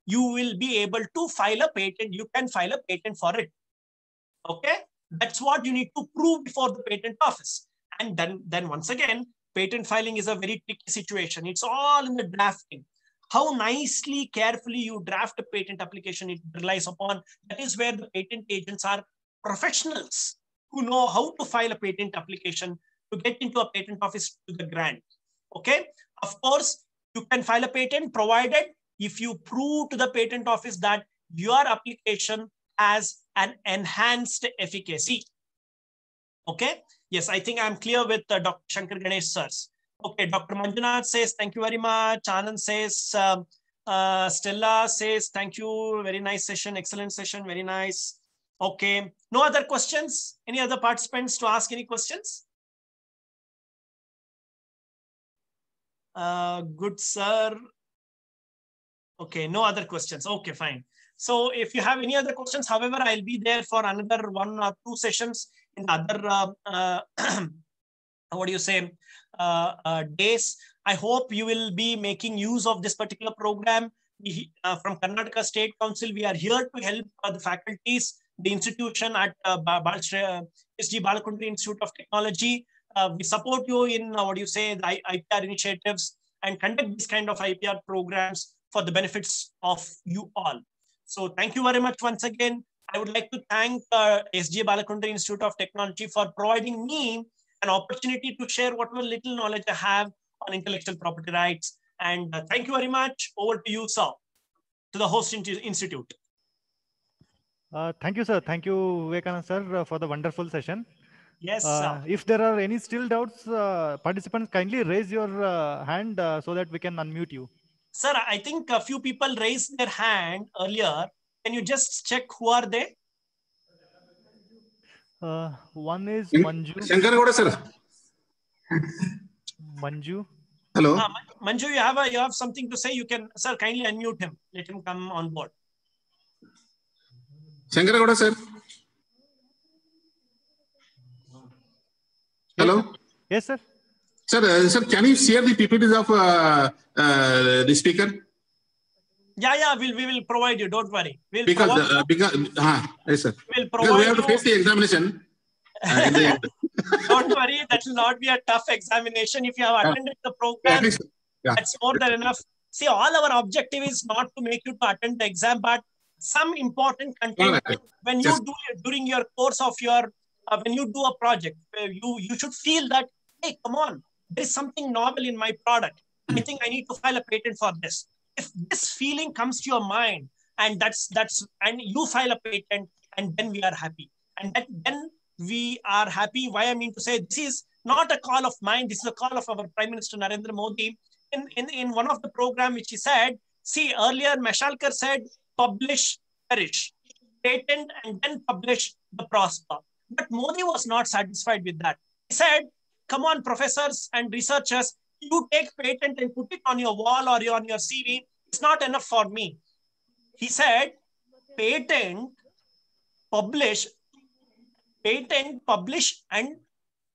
you will be able to file a patent. You can file a patent for it. Okay, that's what you need to prove before the patent office. And then once again, patent filing is a very tricky situation. It's all in the drafting. How nicely, carefully you draft a patent application, it relies upon. That is where the patent agents are professionals who know how to file a patent application to get into a patent office to the grant. Okay, of course, you can file a patent provided if you prove to the patent office that your application has an enhanced efficacy. Okay. Yes, I think I'm clear with Dr. Shankar Ganesh sirs. Okay, Dr. Manjunath says, thank you very much. Anand says, Stella says, thank you. Very nice session. Excellent session. Very nice. Okay. No other questions? Any other participants to ask any questions? Good, sir. Okay, no other questions. Okay, fine. So if you have any other questions, however, I'll be there for another 1 or 2 sessions in other, days. I hope you will be making use of this particular program. From Karnataka State Council, we are here to help the faculties, the institution at S.G. Balakundri Institute of Technology. We support you in, the IPR initiatives and conduct this kind of IPR programs for the benefits of you all. So thank you very much once again. I would like to thank SG Balakundri Institute of Technology for providing me an opportunity to share whatever little knowledge I have on intellectual property rights. And thank you very much. Over to you, sir, to the host institute. Thank you, sir. Thank you, Vivekanand, sir, for the wonderful session. Yes, sir. If there are any still doubts, participants, kindly raise your hand so that we can unmute you. Sir, I think a few people raised their hand earlier. Can you just check who are they? One is Manju. Shankar Gowda, sir. Manju. Hello. Manju, you have something to say? You can, sir, kindly unmute him. Let him come on board. Shankar Gowda, sir. Hello. Yes, sir. Sir, can you share the PPTs of the speaker? Yeah, we will provide you. Don't worry. We'll yes, sir. We'll provide because we have to you. face the examination. In the end. Don't worry, that will not be a tough examination. If you have attended the program, that's more than enough. See, all our objective is not to make you to attend the exam, but some important content when you do it during your course of your when you do a project, you should feel that, hey, come on, there is something novel in my product. I think I need to file a patent for this. If this feeling comes to your mind, and and you file a patent, and then we are happy, and then we are happy. Why I mean to say, this is not a call of mine. This is a call of our Prime Minister Narendra Modi. In one of the program which he said, see, earlier Mashalkar said, publish, perish, patent, and then publish the prosper. But Modi was not satisfied with that. He said, come on, professors and researchers, you take patent and put it on your wall or on your CV. It's not enough for me. He said, patent, publish, and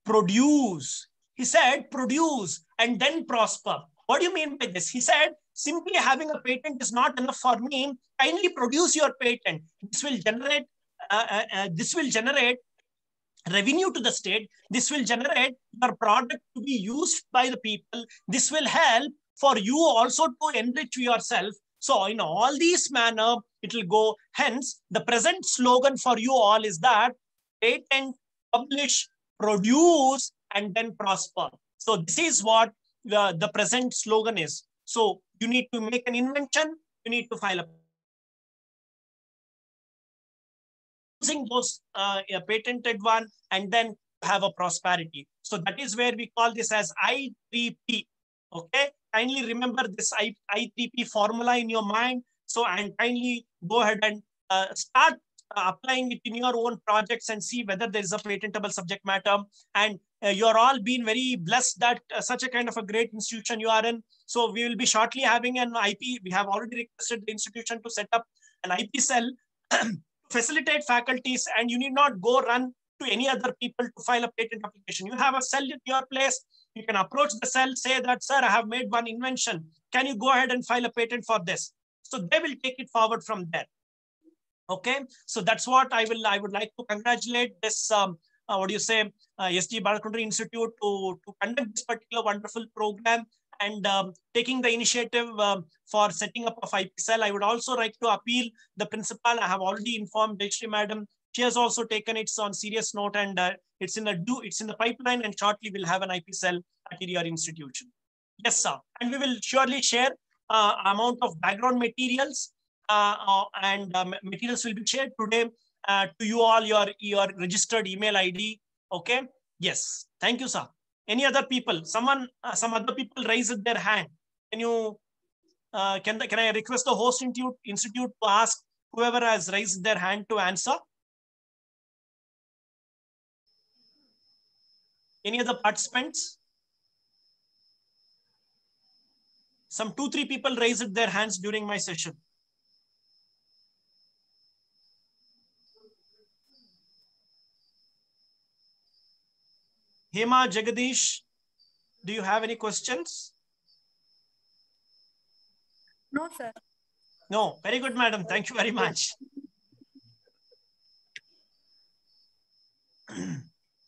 produce. He said, produce and then prosper. What do you mean by this? He said, simply having a patent is not enough for me. Kindly produce your patent. This will generate revenue to the state. This will generate your product to be used by the people. This will help for you also to enrich yourself. So in all these manner, it will go. Hence, the present slogan for you all is that patent, publish, produce, and then prosper. So this is what the present slogan is. So you need to make an invention, you need to file a using those patented one, and then have a prosperity. So that is where we call this as I3P. Okay, kindly remember this I3P formula in your mind. So, and kindly go ahead and start applying it in your own projects and see whether there is a patentable subject matter. And you're all been very blessed that such a kind of a great institution you are in. So we will be shortly having an IP. We have already requested the institution to set up an IP cell to facilitate faculties, and you need not go run to any other people to file a patent application. You have a cell at your place. You can approach the cell, say that, sir, I have made one invention. Can you go ahead and file a patent for this? So they will take it forward from there. Okay, so that's what I would like to congratulate this SG Balakundri Institute to conduct this particular wonderful program and taking the initiative for setting up of IP cell. I would also like to appeal the principal. I have already informed Jayashree Madam. She has also taken it on serious note, and it's in the pipeline, and shortly we'll have an IP cell at your institution. Yes, sir. And we will surely share amount of background materials and materials will be shared today to you all, your registered email ID. Okay. Yes. Thank you, sir. Any other people? Some other people raised their hand. Can you? Can I request the host institute to ask whoever has raised their hand to answer? Any other participants? Some 2-3 people raised their hands during my session. Hema, Jagadish, do you have any questions? No, sir. No. Very good, madam. Thank you very much.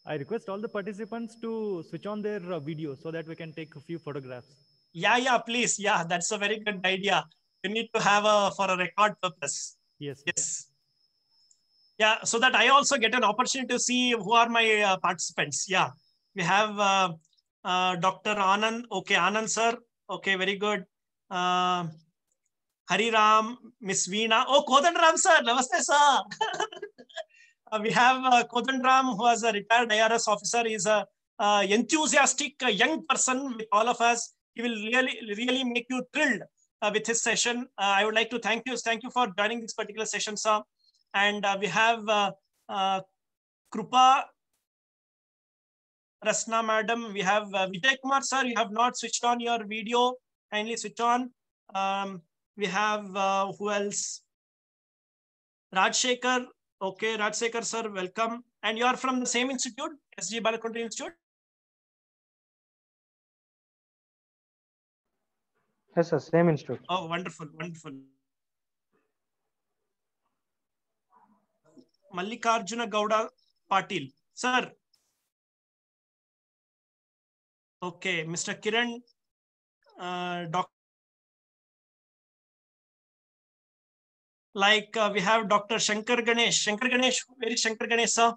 I request all the participants to switch on their video so that we can take a few photographs. Yeah, please. Yeah, that's a very good idea. You need to have for a record purpose. Yes. Yeah, so that I also get an opportunity to see who are my participants. Yeah. We have Dr. Anand. Okay, Anand sir. Okay, very good. Hari Ram, Miss Veena. Oh, Kodanram sir. Namaste sir. We have Kodanram, who is a retired IRS officer. He is a enthusiastic young person with all of us. He will really make you thrilled with his session. I would like to thank you. Thank you for joining this particular session, sir. And we have Krupa Rasna madam. We have Vijay Kumar sir. You have not switched on your video. Kindly switch on. We have who else? Rajshekhar. Okay, Rajshekhar sir, welcome. And you are from the same institute, SG Balakonda Institute? Yes, sir, same institute. Oh, wonderful, wonderful. Mallikarjuna Gowda Patil. Sir. Okay, Mr. Kiran, Dr. Like we have Dr. Shankar Ganesh. Shankar Ganesh, where is Shankar Ganesh, sir?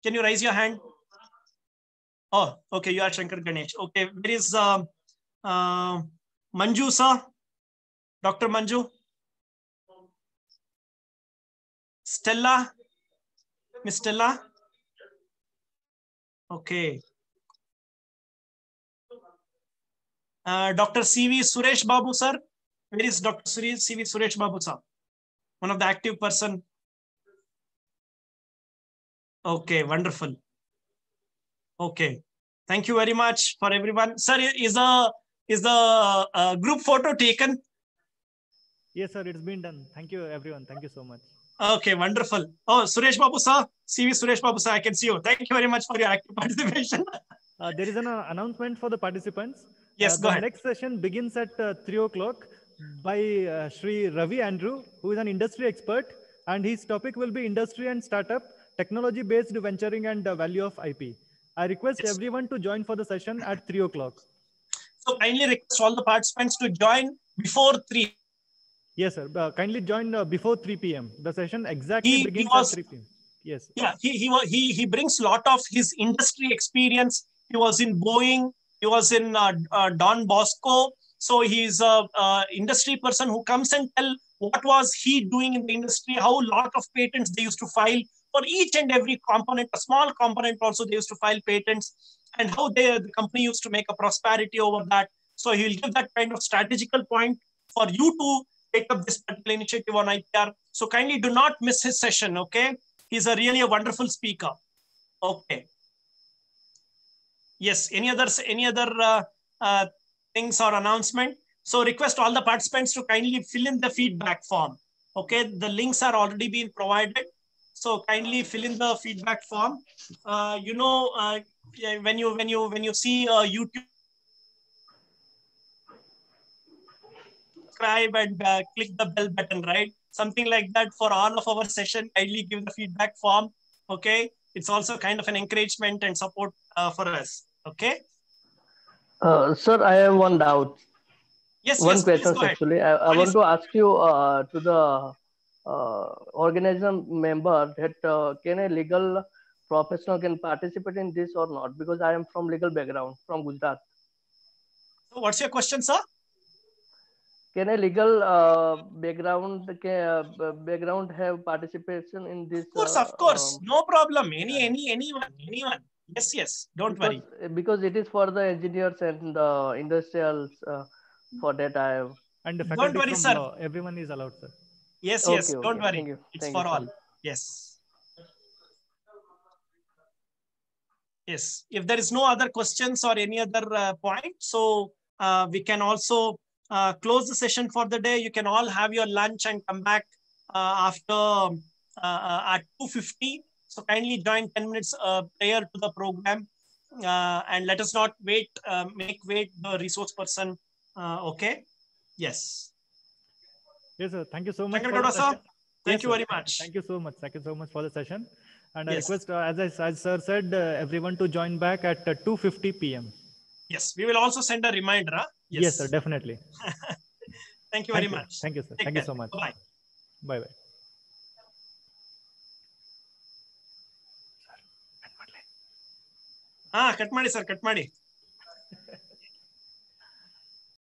Can you raise your hand? Oh, okay, you are Shankar Ganesh. Okay, where is Manju, sir? Dr. Manju? Stella? Miss Stella? Okay. Dr. C.V. Suresh Babu, sir? Where is Dr. C.V. Suresh Babu, sir? One of the active person. Okay, wonderful. Okay, thank you very much for everyone. Sir, is the group photo taken? Yes, sir, it's been done. Thank you, everyone. Thank you so much. Okay, wonderful. Oh, Suresh Babu, sir. CV Suresh Babu, sir, I can see you. Thank you very much for your active participation. There is an announcement for the participants. Yes, go ahead. The next session begins at 3 o'clock by Shri Ravi Andrew, who is an industry expert, and his topic will be industry and startup, technology-based venturing and value of IP. I request everyone to join for the session at 3 o'clock. So kindly request all the participants to join before 3. Yes, sir. Kindly join before 3 p.m. The session exactly begins at 3 p.m. Yes. Yeah, he brings a lot of his industry experience. He was in Boeing. He was in Don Bosco. So he's a industry person who comes and tell what was he doing in the industry, how a lot of patents they used to file for each and every component, a small component also they used to file patents, and how the company used to make a prosperity over that. So he will give that kind of strategical point for you to take up this particular initiative on IPR. So kindly do not miss his session, okay? He's really a wonderful speaker. Okay. Yes, any other things or announcement? So request all the participants to kindly fill in the feedback form. Okay, the links are already being provided. So kindly fill in the feedback form. When you see YouTube, subscribe and click the bell button, right? Something like that for all of our session. Kindly give the feedback form. Okay, it's also kind of an encouragement and support for us. Okay. Sir, I have one doubt. Yes, one yes, question actually. I want to ask you to the organization member that can a legal professional can participate in this or not? Because I am from legal background from Gujarat. So what's your question, sir? Can a legal background have participation in this? Of course, no problem. Anyone. Yes. Don't worry. Because it is for the engineers and the industrials. For that, I have. And the faculty from law, everyone is allowed, sir. Yes. Don't worry. Thank you. It's for all. Yes. Yes. If there is no other questions or any other point, so we can also close the session for the day. You can all have your lunch and come back after at 2:50. So kindly join 10 minutes prior to the program, and let us not wait. Make wait the resource person. Okay. Yes. Yes, sir. Thank you so much. Thank you very much. Thank you so much. Thank you so much for the session. And I request, as sir said, everyone to join back at 2:50 p.m. Yes, we will also send a reminder. Huh? Yes, sir, definitely. Thank you very much. Thank you, sir. Take Thank care. You so much. Bye. Bye. Cut ಮಾಡಿ sir, cut ಮಾಡಿ.